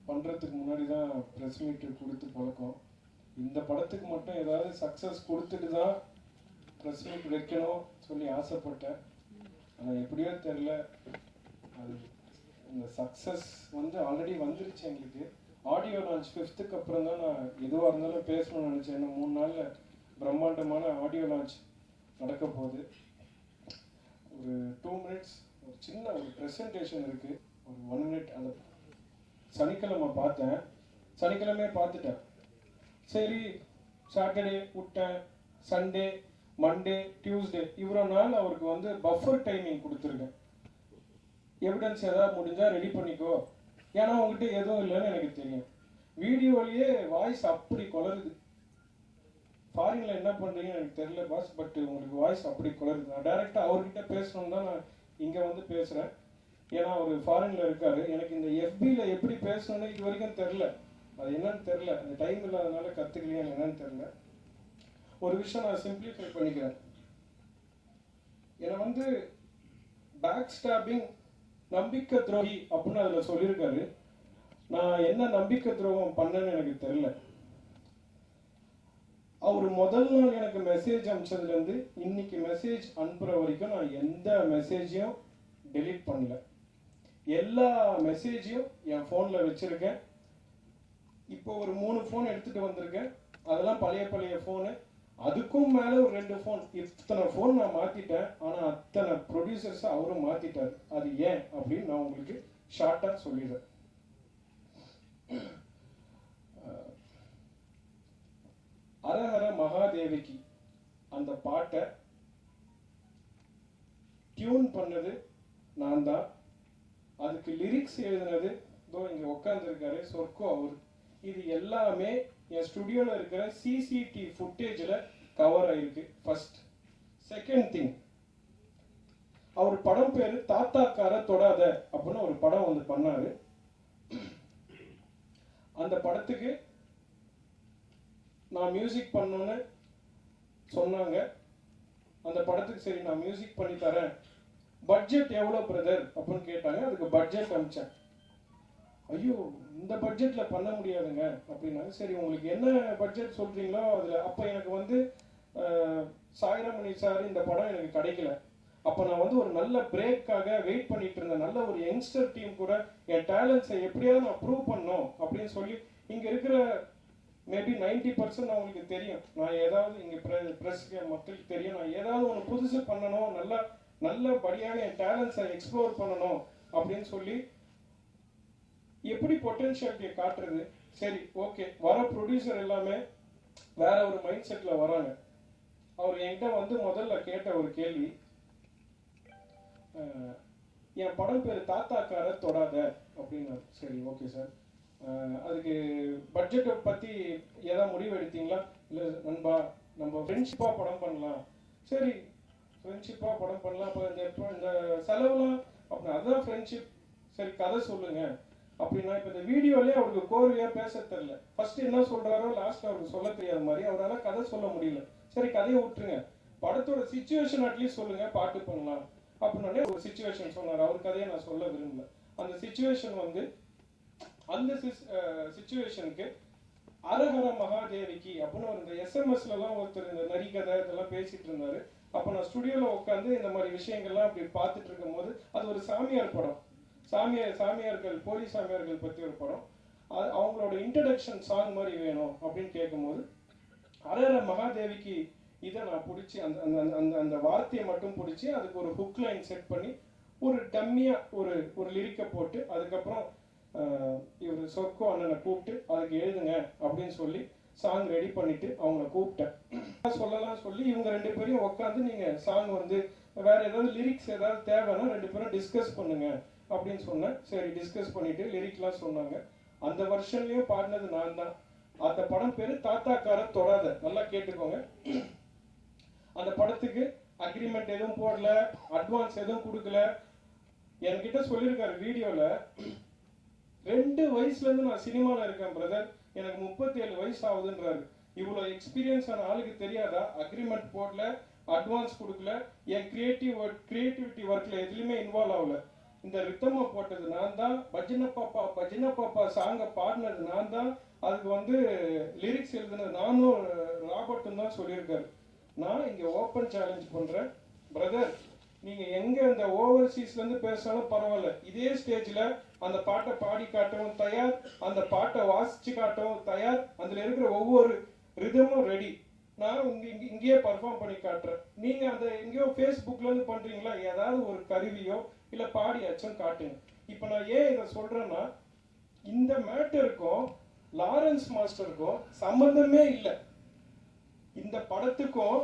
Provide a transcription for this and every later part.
பண்ணுறதுக்கு முன்னாடி தான் ப்ரெஸ் மீட்டு கொடுத்து பழக்கம். இந்த படத்துக்கு மட்டும் ஏதாவது சக்ஸஸ் கொடுத்துட்டு தான் ப்ரெஸ் மீட் வைக்கணும் சொல்லி ஆசைப்பட்டேன். ஆனால் எப்படியோ தெரில, அது இந்த சக்ஸஸ் வந்து ஆல்ரெடி வந்துருச்சு எங்களுக்கு. ஆடியோ லான்ச் 5th அப்புறம் தான் நான் எதுவாக இருந்தாலும் பேசணும்னு நினச்சேன். இன்னும் 3 நாளில் பிரம்மாண்டமான ஆடியோ லான்ச் நடக்க போகுது. ஒரு 2 minutes ஒரு சின்ன ஒரு ப்ரெசன்டேஷன் இருக்குது, ஒரு 1 minute. அந்த சனிக்கிழமை பார்த்தேன், சனிக்கிழமையே பார்த்துட்டேன். சரி சாட்டர்டே விட்டேன், சண்டே, மண்டே, டியூஸ்டே இவ்வளோ நாள் அவருக்கு வந்து பஃபர் டைமிங் கொடுத்துருக்கேன். எவிடன்ஸ் ஏதாவது முடிஞ்சால் ரெடி பண்ணிக்கோ, ஏன்னா உங்ககிட்ட எதுவும் இல்லைன்னு எனக்கு தெரியும். வீடியோலேயே வாய்ஸ் அப்படி குளருது. ஃபாரினில் என்ன பண்ணுறீங்கன்னு எனக்கு தெரியல பாஸ், பட் உங்களுக்கு வாய்ஸ் அப்படி குளருது. நான் டைரெக்டாக அவர்கிட்ட பேசணுன்னு தான் நான் இங்கே வந்து பேசுகிறேன். ஏன்னா அவர் ஃபாரினில் இருக்கார். எனக்கு இந்த எஃபியில் எப்படி பேசணுன்னு இது வரைக்கும் தெரில, அது என்னன்னு தெரில. அந்த டைம் இல்லாதனால கற்றுக்கலையான்னு என்னன்னு தெரில. ஒரு விஷயம் நான் சிம்பிளிஃபை பண்ணிக்கிறேன். என்னை வந்து பேக் ஸ்டாபிங், நம்பிக்கை துரோகி அப்படின்னு அதில் சொல்லியிருக்காரு. நான் என்ன நம்பிக்கை துரோகம் பண்ணேன்னு எனக்கு தெரியல. அவர் முதல் நாள் எனக்கு மெசேஜ் அனுப்பிச்சதுலேருந்து இன்னைக்கு மெசேஜ் அனுப்புகிற வரைக்கும் நான் எந்த மெசேஜையும் டெலீட் பண்ணல. எல்லா மெசேஜையும் என் ஃபோனில் வச்சுருக்கேன். இப்போ ஒரு 3 ஃபோன் எடுத்துகிட்டு வந்திருக்கேன். அதெல்லாம் பழைய ஃபோனு. அதுக்கும் மேலே ஒரு 2 ஃபோன், இத்தனை ஃபோன் நான் மாற்றிட்டேன். ஆனால் அத்தனை ப்ரொடியூசர்ஸை அவரும் மாற்றிட்டார். அது ஏன் அப்படின்னு நான் உங்களுக்கு ஷார்ட்டாக சொல்லிடுறேன். அரஹர மகாதேவிக்கு அந்த பாட்டை டியூன் பண்ணது நான் தான். அதுக்கு லிரிக்ஸ் எழுதினது இதோ இங்கே உட்காந்துருக்காரு சொர்க்கோ அவர். இது எல்லாமே என் ஸ்டுடியோவில் இருக்கிற சிசிடிவி ஃபுட்டேஜில் கவர் ஆயிருக்கு. ஃபர்ஸ்ட். செகண்ட் திங், அவர் படம் பேர் தாத்தாக்கார தொடாத அப்படின்னு ஒரு படம் வந்து பண்ணாரு. அந்த படத்துக்கு நான் மியூசிக் பண்ணணும்னு சொன்னாங்க. அந்த படத்துக்கு சரி நான் மியூசிக் பண்ணி தரேன், பட்ஜெட் எவ்வளோ பிரதர் அப்படின்னு கேட்டாங்க. அதுக்கு பட்ஜெட் அனுப்பிச்சேன். ஐயோ இந்த பட்ஜெட்டில் பண்ண முடியாதுங்க அப்படின்னாங்க. சரி உங்களுக்கு என்ன பட்ஜெட் சொல்கிறீங்களோ அதில். அப்போ எனக்கு வந்து சாய்ராமணி சார் இந்த படம் எனக்கு கிடைக்கல. அப்போ நான் வந்து ஒரு நல்ல பிரேக்காக வெயிட் பண்ணிட்டு இருந்தேன். நல்ல ஒரு யங்ஸ்டர் டீம் கூட என் டேலண்ட்ஸை எப்படியாவது நான் ப்ரூவ் பண்ணணும் அப்படின்னு சொல்லி, இங்கே இருக்கிற மேபி 90% அவங்களுக்கு தெரியும். நான் ஏதாவது இங்கே ப்ரெஸ்க்கு மக்களுக்கு தெரியும், நான் ஏதாவது ஒன்று புதுசு பண்ணணும், நல்லபடியாக என் டேலண்ட்ஸை எக்ஸ்ப்ளோர் பண்ணணும் அப்படின்னு சொல்லி எப்படி பொட்டென்ஷியாலிட்டியை காட்டுறது. சரி ஓகே, வர ப்ரொடியூசர் எல்லாமே வேற ஒரு மைண்ட் செட்டில் வராங்க. அவர் என்கிட்ட வந்து முதல்ல கேட்ட ஒரு கேள்வி, என் படம் பேர் தாத்தாக்கார தொடாத அப்படின்னாரு. சரி ஓகே சார், அதுக்கு பட்ஜெட்டை பற்றி ஏதாவது முடிவு எடுத்தீங்களா? இல்லை நண்பா நம்ம ஃப்ரெண்ட்ஷிப்பாக படம் பண்ணலாம். சரி ஃப்ரெண்ட்ஷிப்பாக படம் பண்ணலாம். அப்போ இந்த செலவுலாம் அப்படின்னா அதுதான் ஃப்ரெண்ட்ஷிப். சரி கதை சொல்லுங்க அப்படின்னா, இப்போ இந்த வீடியோலேயே அவருக்கு கோர்வையாக பேச தெரியல. ஃபர்ஸ்ட் என்ன சொல்கிறாரோ லாஸ்ட் அவருக்கு சொல்ல தெரியாத மாதிரி அவரால் கதை சொல்ல முடியல. சரி கதையை விட்டுருங்க, படத்தோட சிச்சுவேஷன் அட்லீஸ்ட் சொல்லுங்க, பாட்டு பண்ணலாம் அப்படின்னாலே ஒரு சிச்சுவேஷன் சொன்னார். அவர் கதையை நான் சொல்ல விரும்பல. அந்த சிச்சுவேஷன் வந்து அந்த சிச்சுவேஷனுக்கு அரஹர மகாதேவிக்கு அப்படின்னு ஒரு இந்த எஸ்எம்எஸ்லாம் ஒருத்தர் இந்த நரிகதை இதெல்லாம் பேசிட்டு இருந்தாரு. அப்போ நான் ஸ்டுடியோவில் உட்காந்து இந்த மாதிரி விஷயங்கள்லாம் அப்படி பார்த்துட்டு இருக்கும் போது, அது ஒரு சாமியார் படம், சாமியார்கள் போலி சாமியார்கள் பற்றி ஒரு படம். அது அவங்களோட இன்ட்ரடக்ஷன் சாங் மாதிரி வேணும் அப்படின்னு கேட்கும்போது, அரஹர மகாதேவிக்கு இதை நான் பிடிச்சி அந்த அந்த அந்த வார்த்தையை மட்டும் பிடிச்சி அதுக்கு ஒரு ஹுக் லைன் செட் பண்ணி ஒரு டம்மியாக ஒரு லிரிக்கை போட்டு, அதுக்கப்புறம் இவர் சொர்க்கோ அண்ணனை கூப்பிட்டு அதுக்கு எழுதுங்க அப்படின்னு சொல்லி சாங் ரெடி பண்ணிட்டு அவங்கள கூப்பிட்டேன். சொல்லலாம் சொல்லி இவங்க 2 பேரையும் உட்காந்து நீங்கள் சாங் வந்து வேற ஏதாவது லிரிக்ஸ் ஏதாவது தேவைன்னா 2 பேரும் டிஸ்கஸ் பண்ணுங்க அப்படின்னு சொன்னேன். சரி டிஸ்கஸ் பண்ணிட்டு லிரிக்லாம் சொன்னாங்க. அந்த வருஷன்லயும் பாடினது நான் தான். அந்த படம் பேரு தாத்தாக்கார தொடாத. நல்லா கேட்டுக்கோங்க. அந்த படத்துக்கு அக்ரிமெண்ட் எதுவும் போடல, அட்வான்ஸ் எதுவும் கொடுக்கல. என்கிட்ட சொல்லியிருக்காரு வீடியோல, 2 வயசுல இருந்து நான் சினிமாவில் இருக்கேன் பிரதர், எனக்கு 37 வயசு ஆகுதுன்றாரு. இவ்வளோ எக்ஸ்பீரியன்ஸ் ஆன ஆளுக்கு தெரியாதா? அக்ரிமெண்ட் போடல, அட்வான்ஸ் கொடுக்கல, என் கிரியேட்டிவிட்டி ஒர்க்ல எதுலையுமே இன்வால்வ் ஆகல. இந்த ரித்தமை போட்டது நான் தான், பஜ்ன பாப்பா சாங்கை பாடினது நான் தான், அதுக்கு வந்து லிரிக்ஸ் எழுதுனது நானும் ராபர்ட்டும் தான் சொல்லியிருக்காரு. நான் இங்கே ஓப்பன் சேலஞ்ச் பண்ணுறேன் பிரதர், நீங்கள் எங்கே இந்த ஓவர்சீஸ்லேருந்து பேசினாலும் பரவாயில்ல, இதே ஸ்டேஜில் அந்த பாட்டை பாடி காட்டவும் தயார், அந்த பாட்டை வாசித்து காட்டவும் தயார், அதில் இருக்கிற ஒவ்வொரு ரிதமும் ரெடி. நான் இங்கேயே பர்ஃபார்ம் பண்ணி காட்டுறேன். நீங்கள் அந்த எங்கேயோ ஃபேஸ்புக்லேருந்து பண்ணுறீங்களா, ஏதாவது ஒரு கருவியோ இல்லை பாடியாச்சும் காட்டுங்க. இப்போ நான் ஏன் இதை சொல்கிறேன்னா, இந்த மேட்டருக்கும் லாரன்ஸ் மாஸ்டருக்கும் சம்பந்தமே இல்லை. இந்த படத்துக்கும்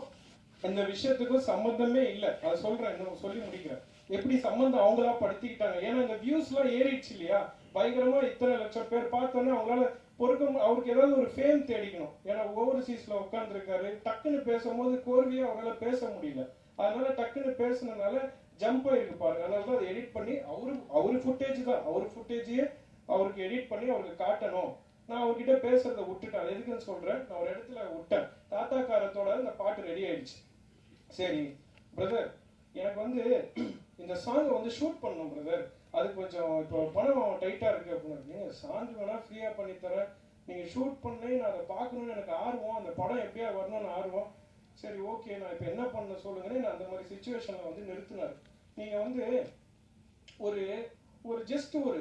இந்த விஷயத்துக்கும் சம்பந்தமே இல்லை. அதை சொல்றேன், இன்னும் சொல்லி முடிக்கிறேன். எப்படி சம்பந்தம் அவங்களா படுத்திக்கிட்டாங்க. ஏன்னா இந்த வியூஸ்லாம் ஏறிடுச்சு இல்லையா, பயங்கரமா இத்தனை லட்சம் பேர் பார்த்தோன்னே அவங்களால பொறுக்க, அவருக்கு ஏதாவது ஒரு ஃபேம் தேடிக்கணும். ஏன்னா ஓவர்சீஸ்ல உட்காந்துருக்காரு, டக்குன்னு பேசும்போது கோர்வையா அவரால் பேச முடியல. அதனால டக்குன்னு பேசுனதுனால ஜம்ப் ஆயிருக்கு பாருங்க. அதனால தான் அதை எடிட் பண்ணி அவரு ஃபுட்டேஜ் தான், அவர் ஃபுட்டேஜையே அவருக்கு எடிட் பண்ணி அவருக்கு காட்டணும். நான் அவர்கிட்ட பேசுறதை விட்டுட்டேன். எதுக்குன்னு சொல்றேன், நான் ஒரு இடத்துல விட்டேன். தாத்தா காரத்தோட இந்த பாட்டு ரெடி ஆயிடுச்சு. சரி பிரதர், எனக்கு வந்து இந்த சாங்கை வந்து ஷூட் பண்ணணும் பிரதர், அது கொஞ்சம் இப்போ பணம் டைட்டாக இருக்குது அப்படின்னு. நீங்கள் சாங் வேணால் ஃப்ரீயாக பண்ணித்தரேன், நீங்கள் ஷூட் பண்ணி நான் அதை பார்க்கணுன்னு எனக்கு ஆர்வம், அந்த படம் எப்படியா வரணும்னு ஆர்வம். சரி ஓகே, நான் இப்போ என்ன பண்ண சொல்லுங்கன்னு நான் அந்த மாதிரி சுச்சுவேஷனில் வந்து நிறுத்தினார். நீங்கள் வந்து ஒரு ஜஸ்ட் ஒரு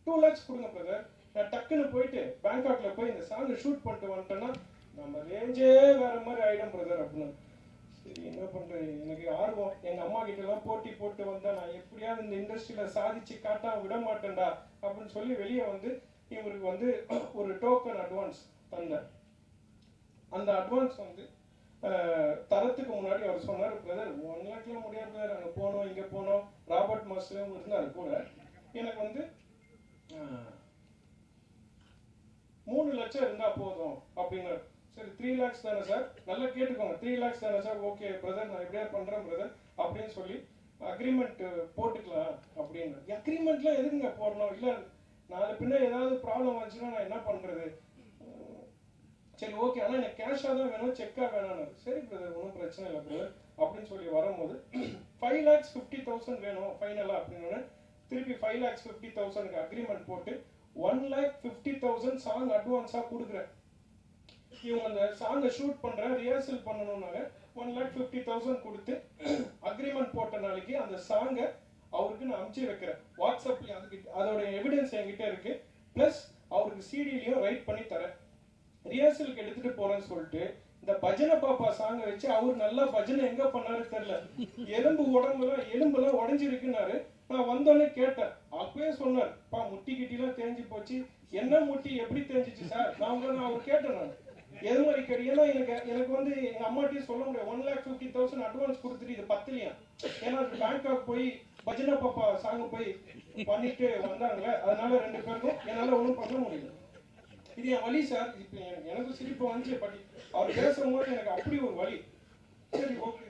2 lakhs கொடுங்க பிரதர், நான் டக்குன்னு போயிட்டு பேங்காக்ல போய் இந்த சாங்கை ஷூட் பண்ணிட்டு வந்துட்டேன்னா நம்ம ரேஞ்சே வேற மாதிரி ஆகிடும் பிரதர் அப்படின்னு. சரி என்ன பண்றது, எனக்கு ஆர்வம், எங்க அம்மா கிட்ட எல்லாம் போட்டி போட்டு வந்தா நான் எப்படியாவது இந்த இண்டஸ்ட்ரியில சாதிச்சு காட்டா விட மாட்டேன்டா அப்படின்னு சொல்லி வெளியே வந்து இவருக்கு வந்து ஒரு டோக்கன் அட்வான்ஸ் தந்தேன். அந்த அட்வான்ஸ் வந்து தரத்துக்கு முன்னாடி அவர் சொன்னார், பிரதர் 1 lakhல முடியாது பிரதர், அங்கே போனோம் இங்கே போனோம், ராபர்ட் மாஸ்டரும் இருந்தார் கூட, எனக்கு வந்து 3 லட்சம் இருந்தா போதும் அப்படின்னாரு. சரி 3 lakhs தானே சார், நல்லா கேட்டுக்கோங்க, 3 lakhs தானே சார், ஓகே பிரதர் நான் எப்படியா பண்றேன் பிரதர் அப்படின்னு சொல்லி அக்ரிமெண்ட் போட்டுக்கலாம் அப்படின்னு. அக்ரிமெண்ட்லாம் எதுக்குங்க போடணும், இல்லை நாளை பின்ன ஏதாவது ப்ராப்ளம் வந்துச்சுன்னா நான் என்ன பண்றது. சரி ஓகே, ஆனால் எனக்கு கேஷாக தான் வேணும், செக்காக வேணான்னு. சரி பிரதர் ஒன்றும் பிரச்சனை இல்லை பிரதர் அப்படின்னு சொல்லி வரும்போது 5,50,000 வேணும் ஃபைனலாக அப்படின்னு. திருப்பி 5,50,000 அக்ரிமெண்ட் போட்டு 1,50,000 சாங் அட்வான்ஸாக கொடுக்குறேன். இவங்க அந்த சாங்கை ஷூட் பண்ற ரிஹர்சல் பண்ணணும்னாங்க 1,50,000 கொடுத்து அக்ரிமெண்ட் போட்ட நாளைக்கு அந்த சாங்கை அவருக்கு நான் அனுப்பிச்சு வைக்கிறேன் வாட்ஸ்அப்ல. அதுக்கு அதோட எவிடன்ஸ் என்கிட்ட இருக்கு, பிளஸ் அவருக்கு சிடிலையும் ரைட் பண்ணி தரேன். ரிஹர்சலுக்கு எடுத்துட்டு போறேன்னு சொல்லிட்டு இந்த பஜனை பாப்பா சாங்கை வச்சு அவர் நல்லா பஜனை எங்க பண்ணாரு தெரியல, எலும்பெல்லாம் உடஞ்சிருக்குன்னாரு. நான் வந்தோடனே கேட்டேன், அப்பவே சொன்னார், பா முட்டி கிட்டிலாம் தேஞ்சு போச்சு. என்ன முட்டி எப்படி தேஞ்சிச்சு சார், நான் அவர் கேட்டேன். நான் எது மாதிரி கேட்டு, ஏன்னா எனக்கு வந்து எங்க அம்மாட்டையும் சொல்ல முடியாது, 1,50,000 அட்வான்ஸ் கொடுத்துட்டு இது பத்தலையா, ஏன்னா பேங்காக் போய் பஜனை பாப்பா சாங் போய் பண்ணிட்டு வந்தாங்களே, அதனால 2 பேருக்கும் என்னால ஒன்றும் பண்ண முடியல. இது என் வழி சார். இப்ப எனக்கு சிரிப்பு வந்துச்சு, பட் அவர் பேசும்போது எனக்கு அப்படி ஒரு வழி. சரி ஓகே,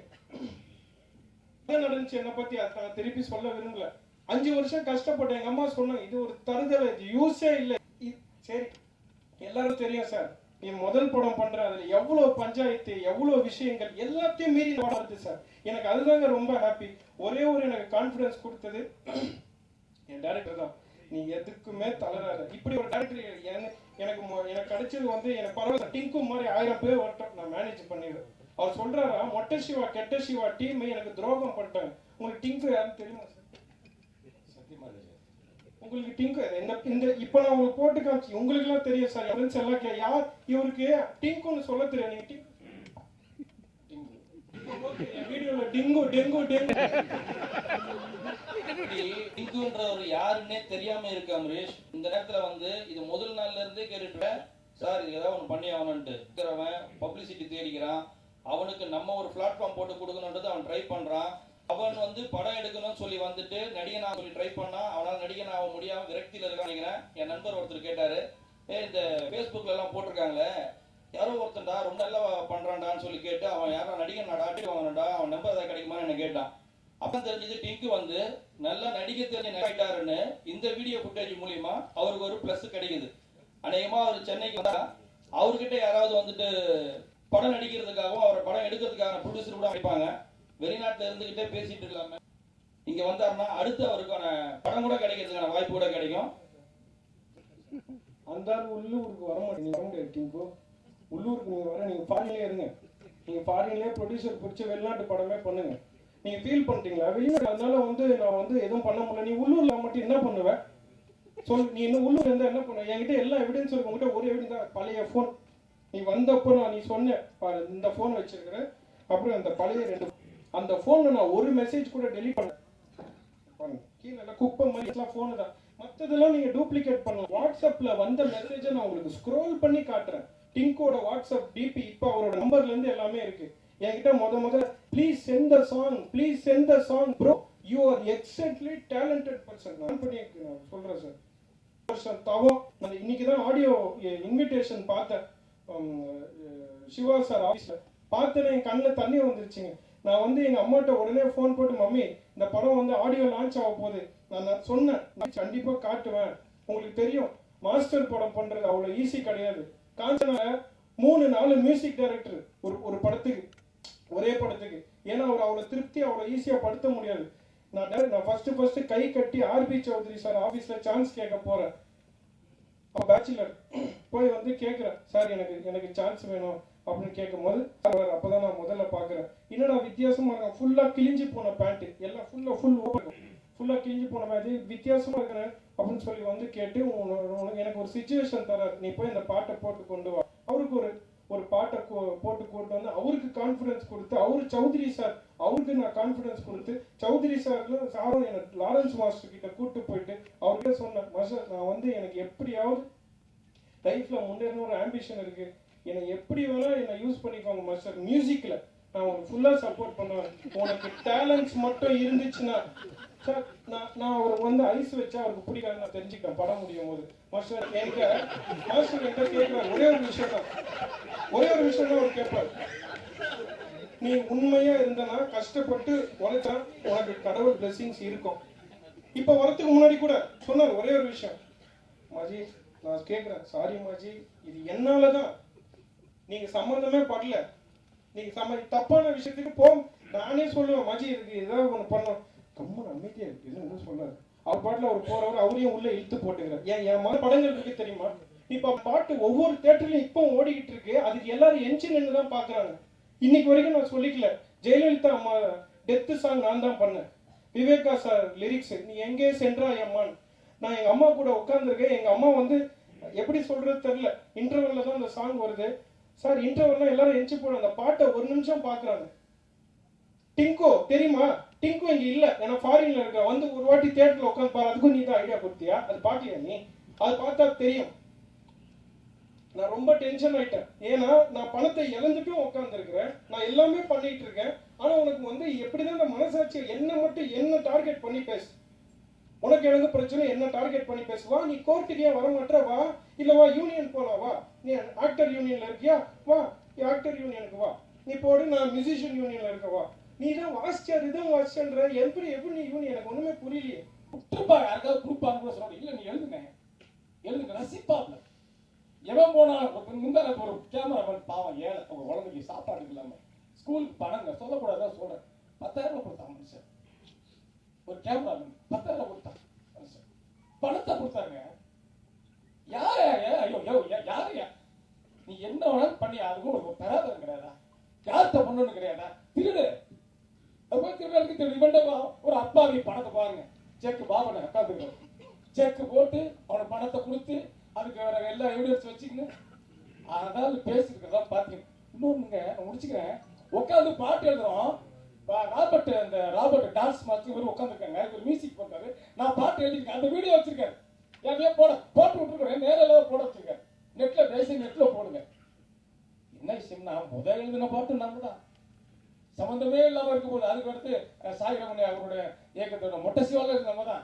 நடந்துச்சு என்னை பத்தி நான் திருப்பி சொல்ல விரும்பல. 5 வருஷம் கஷ்டப்பட்டேன். எங்க அம்மா சொன்னாங்க இது ஒரு தருதலை, யூஸே இல்லை. சரி எல்லாரும் தெரியும் சார், நீ முதல் படம் பண்ற, அதுல எவ்வளவு பஞ்சாயத்து எவ்வளவு விஷயங்கள் எல்லாத்தையும் மீறி வருது சார். எனக்கு அதுதாங்க ரொம்ப ஹாப்பி. ஒரே ஒரு எனக்கு கான்பிடன்ஸ் கொடுத்தது என் டைரக்டர் தான். நீ எதுக்குமே தளராத, இப்படி ஒரு டைரக்டர் எனக்கு கிடைச்சது வந்து எனக்கு பரவாயில்ல, டிங்கு மாதிரி 1000 பேர் வரட்டும் நான் மேனேஜ் பண்ணிடுவேன். அவர் சொல்றாரா, மொட்டை சிவா கெட்ட சிவா டீம் எனக்கு துரோகம் பண்ணிட்டாங்க. உங்களுக்கு டிங்கு யாருன்னு தெரியுமா சார்? சத்தியமா உங்களுக்கு டிங்கு இந்த இப்ப நான் உங்களுக்கு போட்டு காமிச்சு உங்களுக்கு எல்லாம் தெரியும் சார். ஃப்ரெண்ட்ஸ் எல்லாம் யார் இவருக்கு டிங்குன்னு சொல்ல தெரியும். நீங்க வீடியோல டிங்கு டெங்கு டெங்கு டிங்குன்றவர் யாருன்னே தெரியாம இருக்கு அமரேஷ். இந்த நேரத்துல வந்து இது முதல் நாள்ல இருந்தே கேட்டுட்டேன் சார், இது ஏதாவது ஒன்று பண்ணி ஆகணும்ட்டு இருக்கிறவன் பப்ளிசிட்டி தேடிக்கிறான். அவனுக்கு நம்ம ஒரு பிளாட்ஃபார்ம் போட்டு கொடுக்கணுன்றது அவன் ட்ரை பண்றான். அவன் வந்து படம் எடுக்கணும்னு சொல்லி வந்துட்டு நடிகனா சொல்லி ட்ரை பண்ணா, அவனால் நடிகன் ஆக முடியாம விரக்தியில இருக்கான்னு நினைக்கிறேன். என் நண்பர் ஒருத்தர் கேட்டாரு, இந்த ஃபேஸ்புக்ல எல்லாம் போட்டிருக்காங்களே யாரோ ஒருத்தன்டா ரொம்ப நல்லா பண்றான்டான்னு சொல்லி கேட்டு, அவன் யாரோ நடிகன் நடாட்டி வாங்கணும்டா, அவன் நம்பர் ஏதாவது கிடைக்குமான்னு என்ன கேட்டான். அப்ப தெரிஞ்சது டிங்கு வந்து நல்லா நடிக்க தெரிஞ்ச ஆயிட்டாருன்னு இந்த வீடியோ ஃபுட்டேஜ் மூலியமா அவருக்கு ஒரு பிளஸ் கிடைக்குது. அநேகமா அவர் சென்னைக்கு வந்தா அவர்கிட்ட யாராவது வந்துட்டு படம் நடிக்கிறதுக்காகவும் அவரை படம் எடுக்கிறதுக்கான ப்ரொடியூசர் கூட வைப்பாங்க. வெளிநாட்டுல இருந்துகிட்டே பேசிட்டு இருக்கலாமே. இங்க வந்தாருன்னா அடுத்து அவருக்கான படம் கூட கிடைக்கிறதுக்கான வாய்ப்பு கூட கிடைக்கும். அந்த ஆள் உள்ளூருக்கு வர மாட்டேங்க, வர முடியாது டிங்கோ. உள்ளூருக்கு நீங்க வர, நீங்க ஃபாரின்லயே இருங்க. நீங்க ஃபாரின்லயே ப்ரொடியூசர் பிடிச்ச வெளிநாட்டு படமே பண்ணுங்க. நீங்க ஃபீல் பண்ணிட்டீங்களா வெளிநாடு, அதனால நான் எதுவும் பண்ண முடியல, நீ உள்ளூர்ல மட்டும் என்ன பண்ணுவ சொல். நீ இன்னும் உள்ளூர்ல இருந்தா என்ன பண்ணுவ? என்கிட்ட எல்லா எவிடன்ஸ் இருக்கு. உங்ககிட்ட ஒரு எவிடன்ஸ் தான், பழைய போன். நீ வந்தப்போ நீ சொன்ன இந்த போன் வச்சிருக்கிறேன், அப்புறம் அந்த பழைய 2 அந்த போன்ல நான் ஒரு மெசேஜ் கூட டெலிட் பண்ண கீழே குப்பை மாதிரி போனு தான். மற்றதெல்லாம் நீங்க டூப்ளிகேட் பண்ணலாம். வாட்ஸ்அப்ல வந்த மெசேஜை நான் உங்களுக்கு ஸ்க்ரோல் பண்ணி காட்டுறேன். டிங்கோட வாட்ஸ்அப் டிபி இப்போ அவரோட நம்பர்ல இருந்து எல்லாமே இருக்கு என்கிட்ட. முதல்ல please send the song, please send the song bro, you are excellently talented person. நான் சொல்றேன் சார். தவம் இன்னைக்கு தான் ஆடியோ இன்விடேஷன் பார்த்தேன் சிவா சார் ஆஃபீஸ்ல. பார்த்தேன்னு என் கண்ணில் தண்ணி வந்துருச்சுங்க. நான் எங்க அம்மாட்ட உடனே ஃபோன் போட்டு, மம்மி இந்த படம் ஆடியோ லான்ச் ஆக போகுது, நான் சொன்னேன் நான் கண்டிப்பா காட்டுவேன். உங்களுக்கு தெரியும் மாஸ்டர் படம் பண்றது அவ்வளவு ஈஸி கிடையாது. காஞ்சனா 3-4 மியூசிக் டைரக்டர் ஒரு படத்துக்கு, ஒரே படத்துக்கு. ஏன்னா அவர் அவ்வளவு திருப்தி அவ்வளவு ஈஸியா படுத்த முடியாது. நான் ஃபர்ஸ்ட் கை கட்டி ஆர்பி சௌத்ரி சார் ஆபீஸ்ல சான்ஸ் கேட்க போறேன். பேச்சுலர் போய் கேட்கிறேன், சார் எனக்கு சான்ஸ் வேணும் அப்படின்னு கேட்கும் போது அப்பதான் நான் முதல்ல பாக்குறேன். என்னடா வித்தியாசமா இருக்கேன், ஃபுல்லா கிழிஞ்சு போன பேண்ட், எல்லாம் ஃபுல்லா கிழிஞ்சு போன மாதிரி வித்தியாசமா இருக்கிறேன் அப்படின்னு சொல்லி கேட்டு எனக்கு ஒரு சிச்சுவேஷன் தராரு, நீ போய் இந்த பாட்டை போட்டு கொண்டு வா. அவருக்கு ஒரு பாட்டை போட்டு கொண்டு வந்து அவருக்கு கான்ஃபிடன்ஸ் கொடுத்து, அவரு சௌத்ரி சார் அவருக்கு நான் கான்ஃபிடன்ஸ் கொடுத்து, சௌத்ரி சாரும் எனக்கு லாரன்ஸ் மாஸ்டர் கிட்ட கூட்டு போயிட்டு அவர்கிட்ட சொன்னேன், மாஸ்டர் நான் எனக்கு எப்படியாவது லைஃப்ல முன்னேறணும் ஒரு ஆம்பிஷன் இருக்கு, என்னை எப்படி வேணா என்னை யூஸ் பண்ணிக்கோங்க மாஸ்டர், மியூசிக்ல நான் உனக்கு ஃபுல்லா சப்போர்ட் பண்ணுவேன், உனக்கு டேலண்ட்ஸ் மட்டும் இருந்துச்சுன்னா. சார் நான் அவர் ஐஸ் வச்சா அவருக்கு பிடிக்காது நான் தெரிஞ்சுக்கிட்டேன் படம் முடியும் போது. மாஸ்டர் என்கிட்ட கேட்கிறார் ஒரே ஒரு விஷயம் தான் அவர் கேட்பார், நீ உண்மையா இருந்தனா கஷ்டப்பட்டு உழைச்சா உனக்கு கடவுள் பிளெஸிங்ஸ் இருக்கும். இப்ப வரத்துக்கு முன்னாடி கூட சொன்னார் ஒரே ஒரு விஷயம், மாஜி நான் கேட்கிறேன், சாரி மாஜி இது என்னாலதான், நீங்க சம்மந்தமே படல, நீங்க தப்பான விஷயத்துக்கு போ, நானே சொல்லுவேன் மாஜி இதுக்கு ஏதாவது ஒண்ணு பண்ணோம், ரொம்ப அமைதியா இருக்கு எதுவும் சொல்லாரு. அவர் பாட்டுல அவர் போறவர் அவரையும் உள்ள இழுத்து போட்டுக்கிறார். என் மன படங்கள் இருக்கு தெரியுமா, இப்ப பாட்டு ஒவ்வொரு தியேட்டர்லயும் இப்போ ஓடிக்கிட்டு இருக்கு, அதுக்கு எல்லாரும் என்ஜின் தான் பாக்குறாங்க. இன்னைக்கு வரைக்கும் நான் சொல்லிக்கல, ஜெயலலிதா அம்மா டெத் சாங் நான் தான் பண்ணேன், விவேகா சார் லிரிக்ஸ் நீ எங்கே சென்றா அம்மான். நான் எங்க அம்மா கூட உட்கார்ந்துருக்கேன், எங்க அம்மா எப்படி சொல்றது தெரியல, இன்டர்வெல்ல தான் அந்த சாங் வருது சார், இன்டர்வெல்லாம் எல்லாரும் எஞ்சி போன அந்த பாட்டை ஒரு நிமிஷம் பாக்குறாங்க. டிங்கோ தெரியுமா, டிங்கோ இங்க இல்ல, ஏன்னா ஃபாரின்ல இருக்க, ஒரு வாட்டி தியேட்டர்ல உட்காந்து பாரு, அதுக்கும் நீ தான் ஐடியா கொடுத்தியா, அது பாக்கலையா நீ, அது பார்த்தா தெரியும். நான் ரொம்ப டென்ஷன் ஆயிட்டேன், ஏன்னா நான் பணத்தை இழந்துட்டும் உட்கார்ந்து இருக்கிறேன், நான் எல்லாமே பண்ணிட்டு இருக்கேன், ஆனா உனக்கு எப்படிதான் இந்த மனசாட்சி என்ன டார்கெட் பண்ணி பேசு, உனக்கு எனக்கு பிரச்சனை என்ன டார்கெட் பண்ணி பேசுவா, நீ கோர்ட்டுக்கே வர மாட்டே வா, இல்ல வா யூனியன் போலாம் வா, நீ ஆக்டர் யூனியன்ல இருக்கியா வா, ஆக்டர் யூனியனுக்கு வா, நீ போடு நான் மியூசிஷியன் யூனியன்ல இருக்க வா, நீ தான் வாசிச்சார் இதுவும் வாசிச்சன்ற எப்படி நீ யூனியன், எனக்கு ஒண்ணுமே புரியலையே. யாருக்காவது ப்ரூஃப் கூட சொல்றாங்க, இல்ல நீ எழுதுங்க ரசிப்பாப்ல எவன் போனா முந்தான ஒரு கேமராமேன் பாவம் ஏழை, அவங்க குழந்தைக்கு சாப்பாடு இல்லாம ஸ்கூலுக்கு பணங்க சொல்லக்கூடாதான் சொல்றேன், 10,000 ரூபாய் கொடுத்தாங்க மனுஷன், ஒரு கேமராமேன் 10,000 கொடுத்தாங்க மனுஷன், பணத்தை கொடுத்தாங்க. யாரையா யாரையா நீ என்ன வேணாலும் பண்ணி, அதுக்கும் ஒரு தராதரம் கிடையாதா, யார்கிட்ட பண்ணணும்னு கிடையாதா, திருடு திருடலுக்கு திருடு. இவன் ஒரு அப்பாவி பணத்தை பாருங்க, செக் பாபனை உட்காந்துக்க, செக் போட்டு அவனை பணத்தை கொடுத்து அதுக்கு வேற எல்லா எவிடன்ஸ் வச்சுக்கின்னு அதாவது பேசிருக்கிறதா பாத்தீங்க. இன்னொன்னுங்க முடிச்சுக்கிறேன், உட்காந்து பாட்டு எழுதுறோம், ராபர்ட் டான்ஸ் மாஸ்டர் இவர் உட்காந்துருக்காங்க, இவர் மியூசிக் பண்றாரு, நான் பாட்டு எழுதிருக்கேன், அந்த வீடியோ வச்சிருக்காரு, என் போட்டு விட்டுருக்கேன், நேரில் போட வச்சிருக்கேன், நெட்ல போடுங்க. என்ன விஷயம்னா முதல் எழுதின பாட்டு நம்ம தான், சம்பந்தமே இல்லாம இருக்கும் போது அதுக்கு அடுத்து சாயிரமணி அவருடைய இயக்கத்தோட மொட்டை சிவால நம்ம தான்.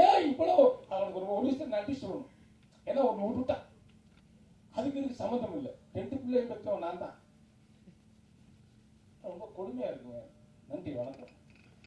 ஏன் இவ்வளவு அவனுக்கு ஒரு விஷயத்தை நன்றி சொல்லணும், ஏன்னா ஒண்ணு விட்டுட்டான், அதுக்கு இதுக்கு சம்மந்தம் இல்லை, 2 பிள்ளை பெற்றவன் நான் தான், ரொம்ப கொடுமையா இருக்குங்க. நன்றி, வணக்கம்.